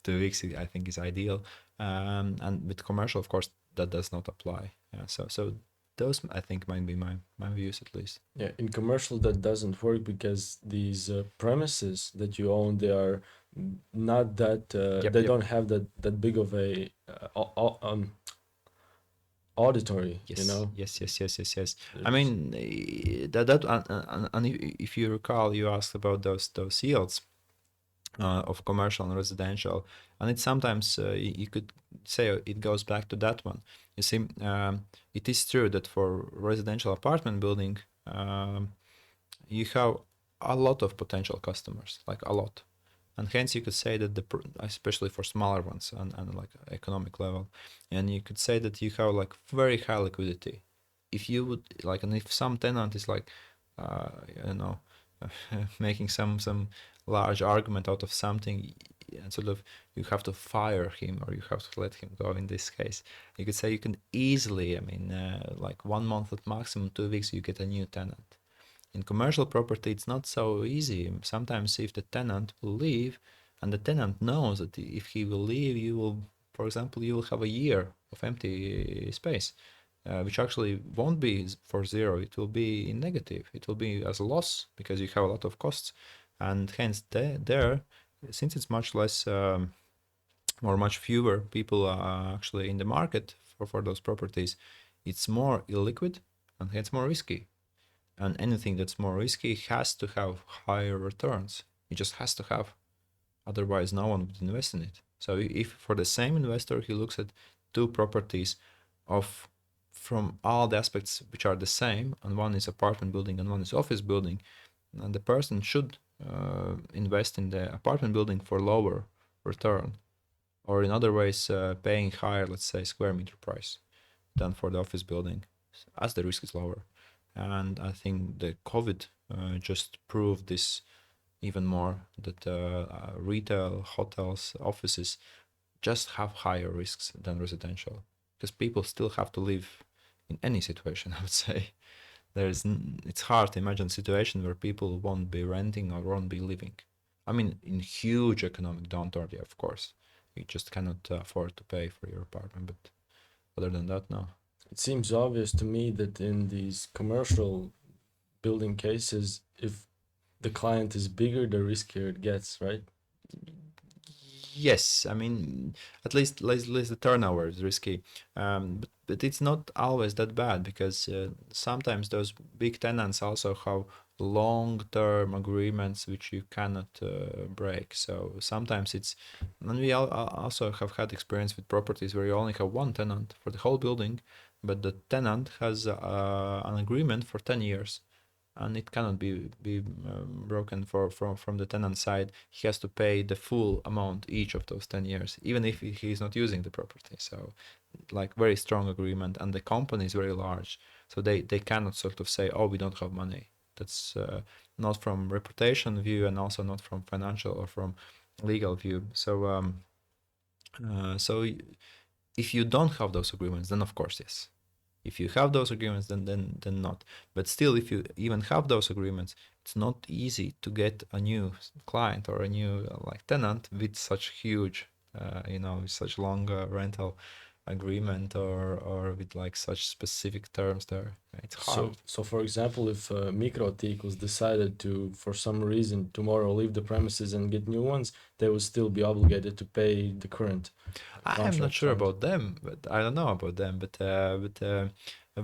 2 weeks, I think, is ideal. And with commercial, of course, that does not apply. Yeah, so those, I think, might be my views at least. Yeah, in commercial that doesn't work because these premises that you own, they are not that Yep, they yep. don't have that big of a auditory, you Yes, know. yes, yes, yes, yes, yes. I There's mean, that and if you recall, you asked about those yields of commercial and residential, and it's sometimes you could say it goes back to that one. You see, it is true that for residential apartment building, you have a lot of potential customers, like a lot, and hence you could say that especially for smaller ones and like economic level, and you could say that you have like very high liquidity. If you would like, and if some tenant is like, you know, making some large argument out of something, and sort of you have to fire him or you have to let him go in this case, you could say you can easily, I mean, like 1 month at maximum, 2 weeks, you get a new tenant. In commercial property, it's not so easy. Sometimes, if the tenant will leave, and the tenant knows that if he will leave, you will, for example, you will have a year of empty space, which actually won't be for zero. It will be in negative. It will be as a loss because you have a lot of costs, and hence there, since it's much less or much fewer people are actually in the market for those properties, it's more illiquid and hence more risky, and anything that's more risky has to have higher returns. It just has to have. Otherwise, no one would invest in it. So if for the same investor he looks at two properties of from all the aspects which are the same, and one is apartment building and one is office building, and the person should invest in the apartment building for lower return, or in other ways, paying higher, let's say, square meter price than for the office building, as the risk is lower. And I think the COVID just proved this even more, that retail, hotels, offices just have higher risks than residential, because people still have to live in any situation. I would say it's hard to imagine a situation where people won't be renting or won't be living. I mean, in huge economic downturn, yeah, of course, you just cannot afford to pay for your apartment. But other than that, no. it seems obvious to me that in these commercial building cases, if the client is bigger, the riskier it gets, right? Yes, I mean, at least the turnover is risky, but it's not always that bad, because sometimes those big tenants also have long-term agreements which you cannot break. So sometimes and we also have had experience with properties where you only have one tenant for the whole building, but the tenant has an agreement for 10 years, and it cannot be broken from the tenant side. He has to pay the full amount each of those 10 years, even if he is not using the property. So like very strong agreement, and the company is very large, so they cannot sort of say, oh, we don't have money. That's not from reputation view, and also not from financial or from legal view. So if you don't have those agreements, then of course yes. If you have those agreements, then not. But still, if you even have those agreements, it's not easy to get a new client or a new like tenant with such huge, with such long rental agreement, or with like such specific terms there. It's hard. So for example, if Mikrotikos decided to, for some reason, tomorrow leave the premises and get new ones, they would still be obligated to pay the current I'm not contract sure signed. about them, but I don't know about them. But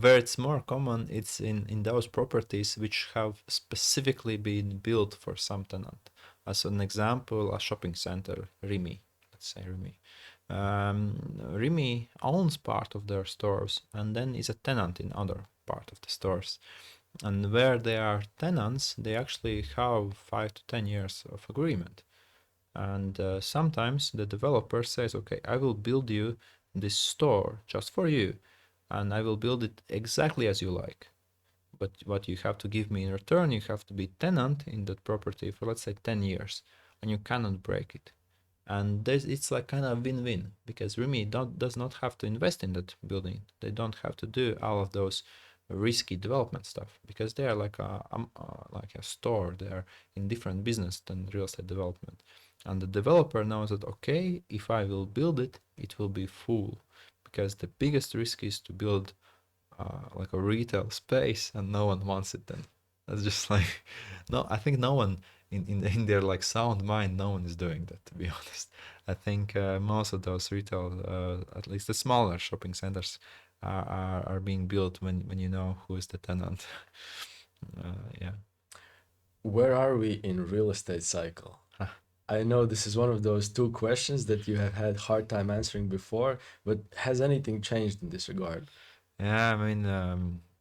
where it's more common, it's in those properties which have specifically been built for some tenant. As an example, a shopping center, Rimi, let's say Rimi. Rimi owns part of their stores and then is a tenant in other part of the stores. And where they are tenants, they actually have 5 to 10 years of agreement. And sometimes the developer says, okay, I will build you this store just for you, and I will build it exactly as you like. But what you have to give me in return, you have to be tenant in that property for, let's say, 10 years, and you cannot break it. And it's like kind of win-win, because Rumi does not have to invest in that building. They don't have to do all of those risky development stuff, because they are like a store. They are in different business than real estate development. And the developer knows that, okay, if I will build it, it will be full, because the biggest risk is to build like a retail space and no one wants it. Then that's just like no, I think no one in their like sound mind, no one is doing that, to be honest. I think most of those retail, at least the smaller shopping centers, are being built when you know who is the tenant. Yeah. Where are we in real estate cycle? I know this is one of those two questions that you have had hard time answering before, but has anything changed in this regard? Yeah, I mean,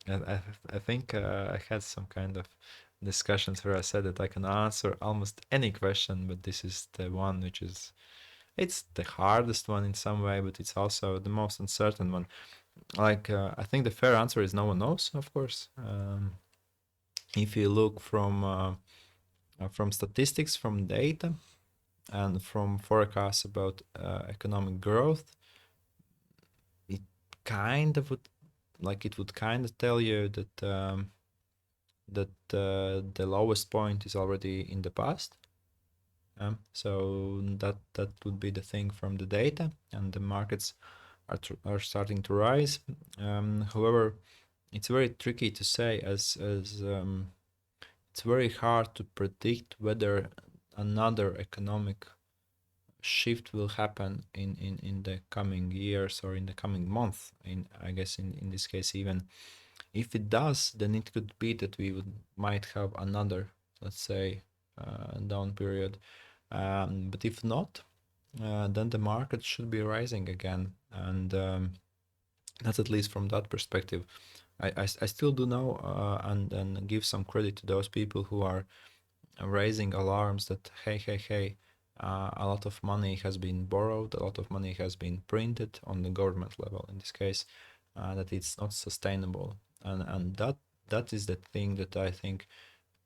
I think I had some kind of discussions where I said that I can answer almost any question, but this is the one which is it's the hardest one in some way, but it's also the most uncertain one. Like, I think the fair answer is no one knows, of course. If you look from statistics, from data, and from forecasts about economic growth, it kind of would like it would kind of tell you that the lowest point is already in the past. So that would be the thing from the data, and the markets are starting to rise. However, it's very tricky to say as it's very hard to predict whether another economic shift will happen in the coming years or in the coming month. In I guess in this case, even if it does, then it could be that we might have another, let's say, down period. But if not, then the market should be rising again, and that's at least from that perspective. I still do know and give some credit to those people who are raising alarms that hey, a lot of money has been borrowed, a lot of money has been printed on the government level in this case, that it's not sustainable, and that is the thing that I think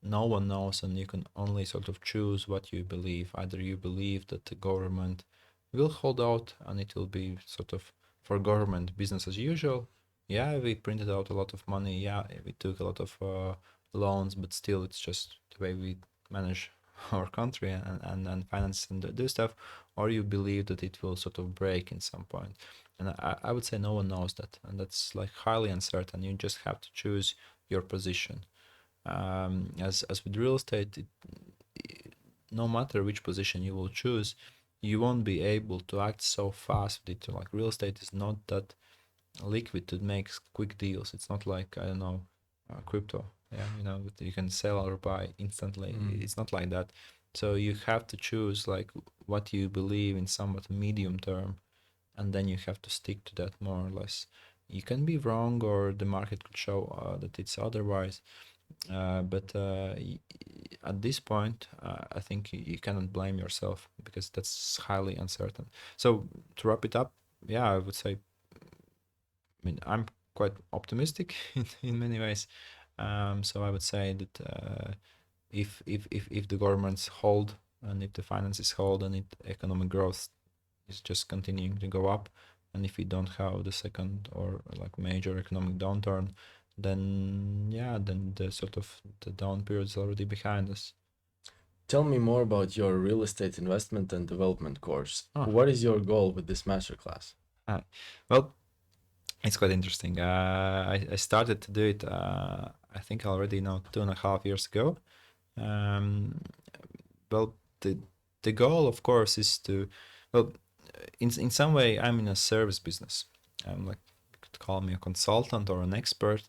no one knows, and you can only sort of choose what you believe. Either you believe that the government will hold out and it will be sort of for government business as usual. Yeah, we printed out a lot of money. Yeah, we took a lot of loans, but still, it's just the way we manage our country and finance and do stuff. Or you believe that it will sort of break in some point. And I would say no one knows that. And that's like highly uncertain. You just have to choose your position. As with real estate, no matter which position you will choose, you won't be able to act so fast with it. Like real estate is not that liquid to make quick deals. It's not like I don't know, crypto. Yeah, you can sell or buy instantly. Mm. It's not like that. So you have to choose like what you believe in somewhat medium term, and then you have to stick to that more or less. You can be wrong, or the market could show that it's otherwise. But at this point, I think you cannot blame yourself because that's highly uncertain. So to wrap it up, yeah, I would say, I mean, I'm quite optimistic in many ways. So I would say that if the governments hold and if the finances hold and if economic growth is just continuing to go up, and if we don't have the second or like major economic downturn, then yeah, then the sort of the down period is already behind us. Tell me more about your real estate investment and development course. Oh, What is your goal with this masterclass? ah, well, it's quite interesting. I started to do it, I think already now 2.5 years ago. Um, well, the goal, of course, is to, well, in some way, I'm in a service business. I'm like, you could call me a consultant or an expert.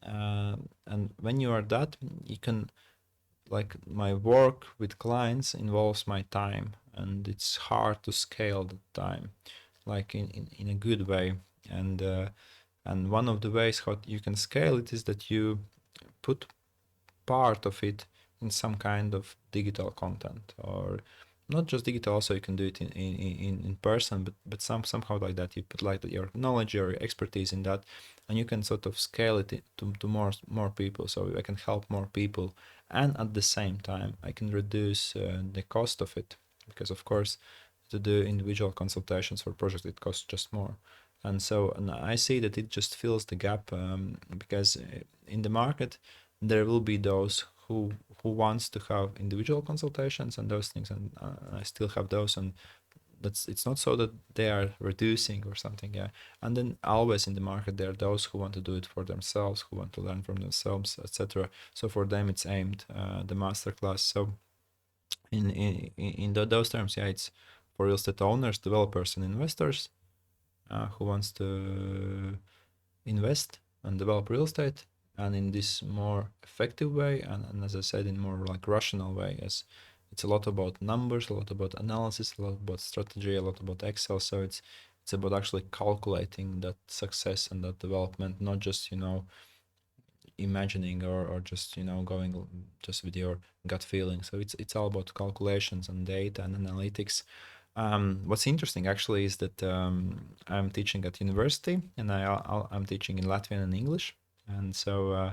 And when you are that, you can, like, my work with clients involves my time, and it's hard to scale the time, like in a good way. And one of the ways how you can scale it is that you put part of it in some kind of digital content, or not just digital, also you can do it in person, but somehow like that you put like your knowledge, your expertise in that, and you can sort of scale it to more people, so I can help more people, and at the same time I can reduce the cost of it, because of course to do individual consultations for projects it costs just more. And I see that it just fills the gap, because in the market there will be those who wants to have individual consultations and those things, and I still have those, and it's not so that they are reducing or something, yeah. And then always in the market there are those who want to do it for themselves, who want to learn from themselves, etc. So for them it's aimed, the masterclass. So in those terms, yeah, it's for real estate owners, developers, and investors who wants to invest and develop real estate, and in this more effective way, and as I said, in more like rational way, as it's a lot about numbers, a lot about analysis, a lot about strategy, a lot about Excel. So it's about actually calculating that success and that development, not just imagining or just going just with your gut feeling. So it's all about calculations and data and analytics. What's interesting actually is that I'm teaching at university, and I'm teaching in Latvian and English. And so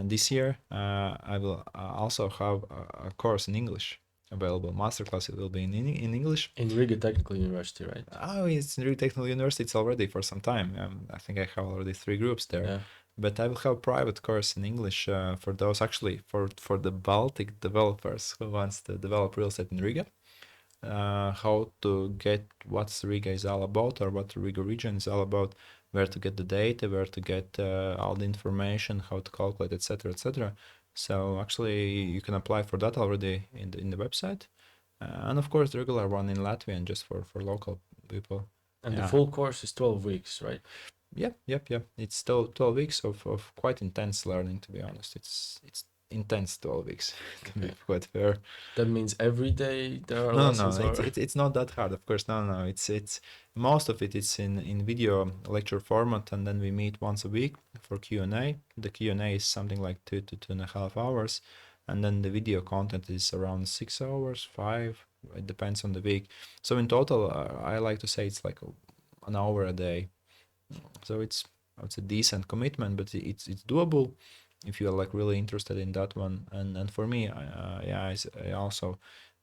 this year I will also have a course in English available. Masterclass, it will be in English. In Riga Technical University, right? Oh, it's in Riga Technical University. It's already for some time. I think I have already 3 groups there. Yeah. But I will have a private course in English for those, actually, for the Baltic developers who wants to develop real estate in Riga. How to get what Riga is all about, or what the Riga region is all about, where to get the data, where to get all the information, how to calculate, etc., etc. So actually, you can apply for that already in the website, and of course the regular one in Latvian just for local people. And the Yeah. full course is 12 weeks, right? Yep. It's still 12 weeks of quite intense learning, to be honest. It's intense 12 weeks, to be Okay. quite fair. That means every day there are No, lessons, or it's not that hard, of course. No. It's most of it is in video lecture format, and then we meet once a week for Q&A. The Q&A is something like 2 to 2.5 hours, and then the video content is around 6 hours, 5. It depends on the week. So in total, I like to say it's like an hour a day. So it's a decent commitment, but it's doable if you are like really interested in that one. And for me, I also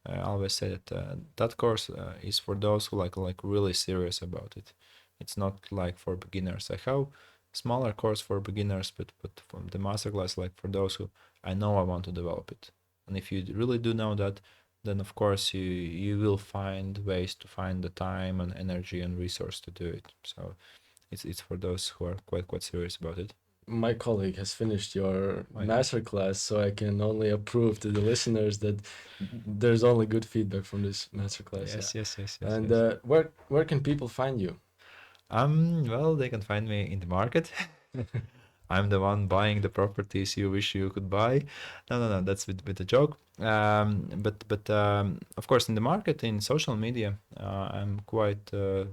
always say that that course is for those who like really serious about it. It's not like for beginners. I have smaller course for beginners, but from the masterclass, like for those who I know I want to develop it. And if you really do know that, then of course you will find ways to find the time and energy and resource to do it. So it's for those who are quite serious about it. my colleague has finished your Oh, yeah. masterclass, so I can only approve to the listeners that there's only good feedback from this masterclass. Yes. And Yes. where can people find you? Well, they can find me in the market. I'm the one buying the properties you wish you could buy. No. That's with a joke. But of course, in the market, in social media, I'm quite. I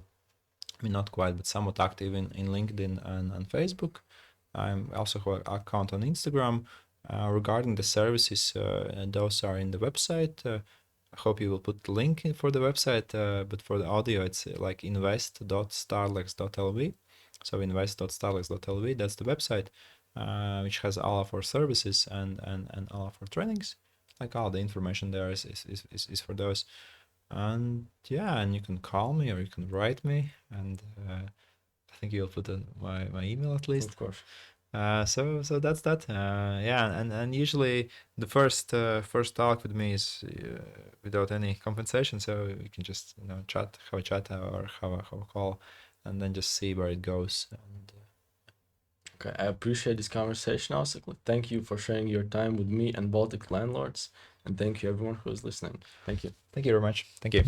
mean, not quite, but somewhat active in LinkedIn and Facebook. I'm also have an account on Instagram. Regarding the services, those are in the website. I hope you will put the link in for the website, but for the audio, it's like invest.starlex.lv. So invest.starlex.lv, that's the website, which has all of our services and all of our trainings. Like all the information there is for those. And yeah, and you can call me or you can write me, and I think you'll put in my email at least. Of course. So that's that. Yeah, and usually the first talk with me is without any compensation, so we can just chat, have a chat, or have a call, and then just see where it goes. And Okay, I appreciate this conversation, Auseklis. Thank you for sharing your time with me and Baltic landlords, and thank you everyone who is listening. Thank you. thank you very much. Thank you.